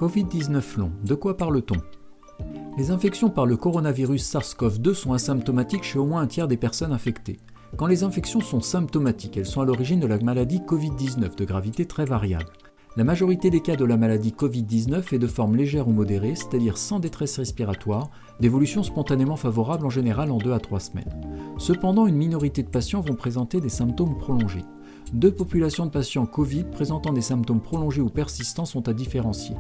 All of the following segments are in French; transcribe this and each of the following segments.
Covid-19 long, de quoi parle-t-on ? Les infections par le coronavirus SARS-CoV-2 sont asymptomatiques chez au moins un tiers des personnes infectées. Quand les infections sont symptomatiques, elles sont à l'origine de la maladie Covid-19 de gravité très variable. La majorité des cas de la maladie Covid-19 est de forme légère ou modérée, c'est-à-dire sans détresse respiratoire, d'évolution spontanément favorable en général en 2 à 3 semaines. Cependant, une minorité de patients vont présenter des symptômes prolongés. 2 populations de patients Covid présentant des symptômes prolongés ou persistants sont à différencier.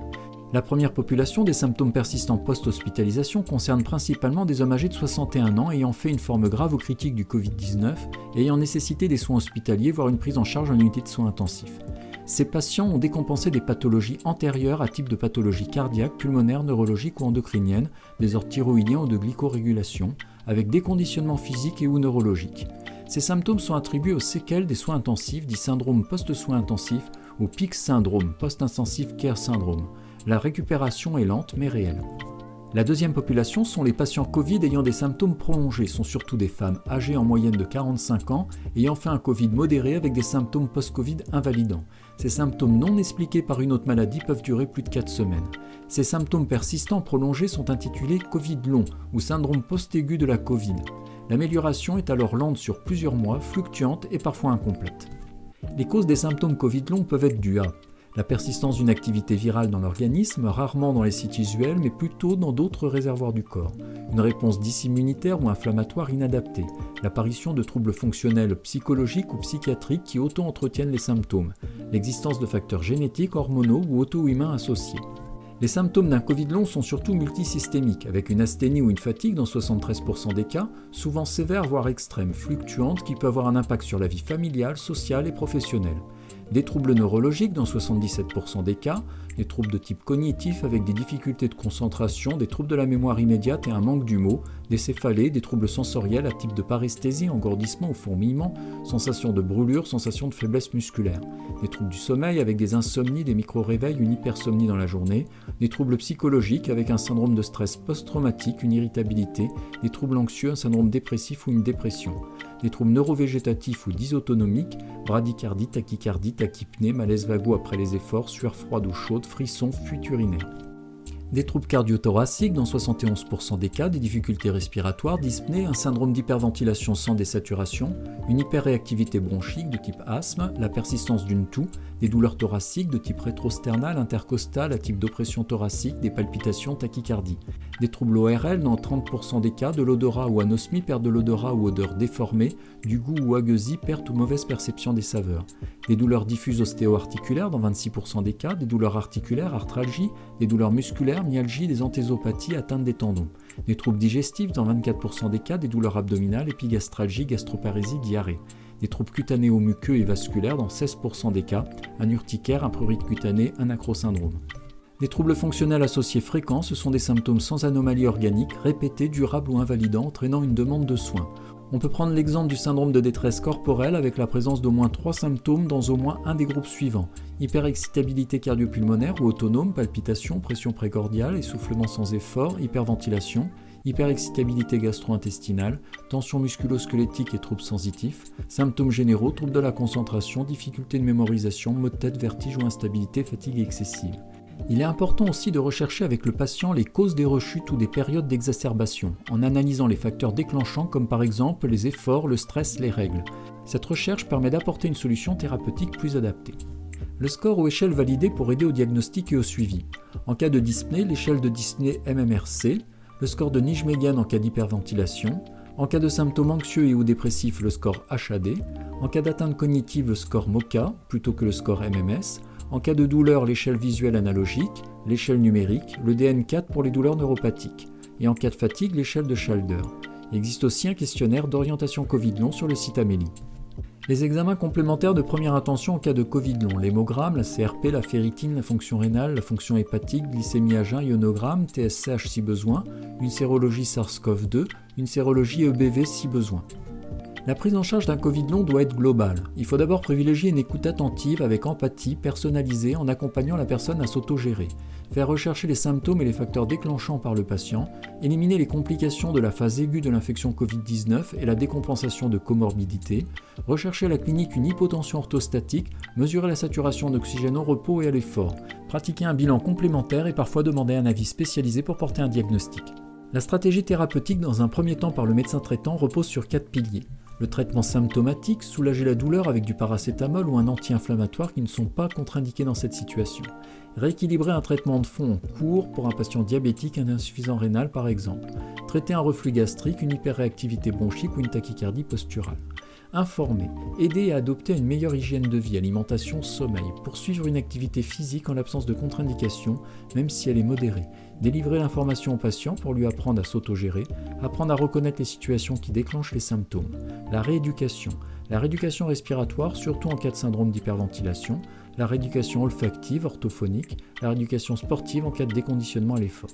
La première population des symptômes persistants post-hospitalisation concerne principalement des hommes âgés de 61 ans ayant fait une forme grave ou critique du Covid-19 et ayant nécessité des soins hospitaliers, voire une prise en charge en unité de soins intensifs. Ces patients ont décompensé des pathologies antérieures à type de pathologie cardiaque, pulmonaire, neurologique ou endocrinienne, des ordres thyroïdiens ou de glycorégulation, avec déconditionnement physique et ou neurologique. Ces symptômes sont attribués aux séquelles des soins intensifs, dits syndrome post-soins intensifs ou PIC syndrome, post-intensive care syndrome. La récupération est lente mais réelle. La deuxième population sont les patients Covid ayant des symptômes prolongés, sont surtout des femmes âgées en moyenne de 45 ans ayant fait un Covid modéré avec des symptômes post-Covid invalidants. Ces symptômes non expliqués par une autre maladie peuvent durer plus de 4 semaines. Ces symptômes persistants prolongés sont intitulés Covid long ou syndrome post-aigu de la Covid. L'amélioration est alors lente sur plusieurs mois, fluctuante et parfois incomplète. Les causes des symptômes Covid longs peuvent être dues à la persistance d'une activité virale dans l'organisme, rarement dans les sites usuels, mais plutôt dans d'autres réservoirs du corps. Une réponse dysimmunitaire ou inflammatoire inadaptée. L'apparition de troubles fonctionnels psychologiques ou psychiatriques qui auto-entretiennent les symptômes. L'existence de facteurs génétiques, hormonaux ou auto-humains associés. Les symptômes d'un Covid long sont surtout multisystémiques, avec une asthénie ou une fatigue dans 73% des cas, souvent sévère voire extrême, fluctuante, qui peut avoir un impact sur la vie familiale, sociale et professionnelle. Des troubles neurologiques dans 77% des cas, des troubles de type cognitif avec des difficultés de concentration, des troubles de la mémoire immédiate et un manque du mot, des céphalées, des troubles sensoriels à type de paresthésie, engourdissement ou fourmillement, sensation de brûlure, sensation de faiblesse musculaire, des troubles du sommeil avec des insomnies, des micro-réveils, une hypersomnie dans la journée, des troubles psychologiques avec un syndrome de stress post-traumatique, une irritabilité, des troubles anxieux, un syndrome dépressif ou une dépression, des troubles neurovégétatifs ou dysautonomiques, bradycardie, tachycardie, tachypnée, malaise vago après les efforts, sueur froide ou chaude, frissons, fuite urinaire. Des troubles cardio-thoraciques dans 71% des cas, des difficultés respiratoires, dyspnée, un syndrome d'hyperventilation sans désaturation, une hyperréactivité bronchique de type asthme, la persistance d'une toux, des douleurs thoraciques de type rétrosternal, intercostal à type d'oppression thoracique, des palpitations, tachycardie. Des troubles ORL dans 30% des cas, de l'odorat ou anosmie, perte de l'odorat ou odeur déformée, du goût ou agueusie, perte ou mauvaise perception des saveurs. Des douleurs diffuses ostéo-articulaires dans 26% des cas, des douleurs articulaires, arthralgie, des douleurs musculaires, myalgie, des anthésopathies, atteinte des tendons. Des troubles digestifs dans 24% des cas, des douleurs abdominales, épigastralgie, gastroparésie, diarrhée. Des troubles cutanéo-muqueux et vasculaires dans 16% des cas, un urticaire, un prurite cutané, un acrosyndrome. Des troubles fonctionnels associés fréquents, ce sont des symptômes sans anomalie organique, répétés, durables ou invalidants, entraînant une demande de soins. On peut prendre l'exemple du syndrome de détresse corporelle avec la présence d'au moins 3 symptômes dans au moins un des groupes suivants. Hyperexcitabilité cardiopulmonaire ou autonome, palpitation, pression précordiale, essoufflement sans effort, hyperventilation, hyperexcitabilité gastro-intestinale, tension musculo-squelettique et troubles sensitifs, symptômes généraux, troubles de la concentration, difficultés de mémorisation, maux de tête, vertige ou instabilité, fatigue excessive. Il est important aussi de rechercher avec le patient les causes des rechutes ou des périodes d'exacerbation, en analysant les facteurs déclenchants comme par exemple les efforts, le stress, les règles. Cette recherche permet d'apporter une solution thérapeutique plus adaptée. Le score ou échelle validée pour aider au diagnostic et au suivi. En cas de dyspnée, l'échelle de dyspnée MMRC, le score de Nijmegen en cas d'hyperventilation, en cas de symptômes anxieux et ou dépressifs, le score HAD, en cas d'atteinte cognitive, le score MoCA plutôt que le score MMS, en cas de douleur, l'échelle visuelle analogique, l'échelle numérique, le DN4 pour les douleurs neuropathiques, et en cas de fatigue, l'échelle de Schalder. Il existe aussi un questionnaire d'orientation Covid long sur le site Amélie. Les examens complémentaires de première intention en cas de Covid long, l'hémogramme, la CRP, la ferritine, la fonction rénale, la fonction hépatique, glycémie à jeun, ionogramme, TSCH si besoin, une sérologie SARS-CoV-2, une sérologie EBV si besoin. La prise en charge d'un Covid long doit être globale. Il faut d'abord privilégier une écoute attentive avec empathie, personnalisée, en accompagnant la personne à s'autogérer. Faire rechercher les symptômes et les facteurs déclenchants par le patient, éliminer les complications de la phase aiguë de l'infection Covid-19 et la décompensation de comorbidité, rechercher à la clinique une hypotension orthostatique, mesurer la saturation d'oxygène au repos et à l'effort, pratiquer un bilan complémentaire et parfois demander un avis spécialisé pour porter un diagnostic. La stratégie thérapeutique dans un premier temps par le médecin traitant repose sur 4 piliers. Le traitement symptomatique, soulager la douleur avec du paracétamol ou un anti-inflammatoire qui ne sont pas contre-indiqués dans cette situation. Rééquilibrer un traitement de fond en cours pour un patient diabétique et insuffisant rénal par exemple. Traiter un reflux gastrique, une hyperréactivité bronchique ou une tachycardie posturale. Informer, aider à adopter une meilleure hygiène de vie, alimentation, sommeil, poursuivre une activité physique en l'absence de contre-indication, même si elle est modérée, délivrer l'information au patient pour lui apprendre à s'autogérer, apprendre à reconnaître les situations qui déclenchent les symptômes, la rééducation respiratoire, surtout en cas de syndrome d'hyperventilation, la rééducation olfactive, orthophonique, la rééducation sportive en cas de déconditionnement à l'effort.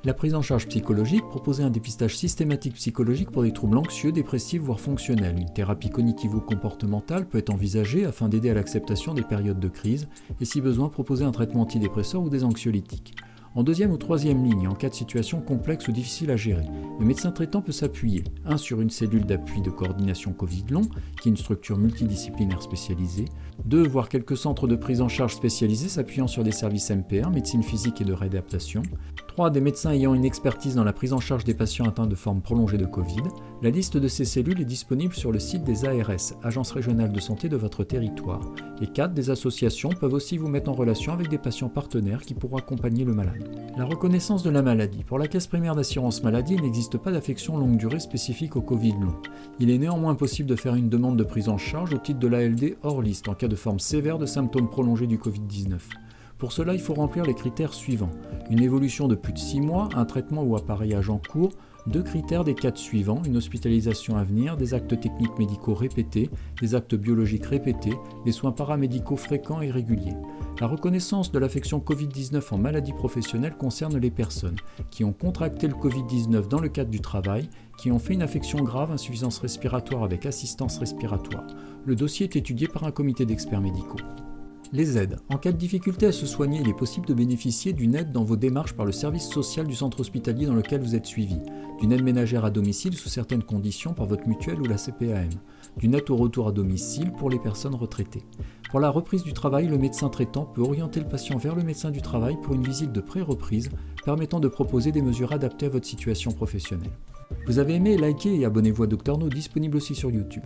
La prise en charge psychologique, proposer un dépistage systématique psychologique pour des troubles anxieux, dépressifs voire fonctionnels. Une thérapie cognitivo-comportementale peut être envisagée afin d'aider à l'acceptation des périodes de crise et si besoin proposer un traitement antidépresseur ou des anxiolytiques. En deuxième ou troisième ligne, en cas de situation complexe ou difficile à gérer, le médecin traitant peut s'appuyer 1. Sur une cellule d'appui de coordination Covid long, qui est une structure multidisciplinaire spécialisée, 2. Voire quelques centres de prise en charge spécialisés s'appuyant sur des services MPR, médecine physique et de réadaptation, 3. Des médecins ayant une expertise dans la prise en charge des patients atteints de formes prolongées de Covid. La liste de ces cellules est disponible sur le site des ARS, Agences régionales de santé de votre territoire. Et 4. Des associations peuvent aussi vous mettre en relation avec des patients partenaires qui pourront accompagner le malade. La reconnaissance de la maladie. Pour la caisse primaire d'assurance maladie, il n'existe pas d'affection longue durée spécifique au Covid long. Il est néanmoins possible de faire une demande de prise en charge au titre de l'ALD hors liste en cas de forme sévère de symptômes prolongés du Covid-19. Pour cela, il faut remplir les critères suivants. Une évolution de plus de 6 mois, un traitement ou appareillage en cours, 2 critères des cadres suivants, une hospitalisation à venir, des actes techniques médicaux répétés, des actes biologiques répétés, des soins paramédicaux fréquents et réguliers. La reconnaissance de l'affection Covid-19 en maladie professionnelle concerne les personnes qui ont contracté le Covid-19 dans le cadre du travail, qui ont fait une affection grave, insuffisance respiratoire avec assistance respiratoire. Le dossier est étudié par un comité d'experts médicaux. Les aides. En cas de difficulté à se soigner, il est possible de bénéficier d'une aide dans vos démarches par le service social du centre hospitalier dans lequel vous êtes suivi, d'une aide ménagère à domicile sous certaines conditions par votre mutuelle ou la CPAM, d'une aide au retour à domicile pour les personnes retraitées. Pour la reprise du travail, le médecin traitant peut orienter le patient vers le médecin du travail pour une visite de pré-reprise permettant de proposer des mesures adaptées à votre situation professionnelle. Vous avez aimé, likez et abonnez-vous à Dr No, disponible aussi sur YouTube.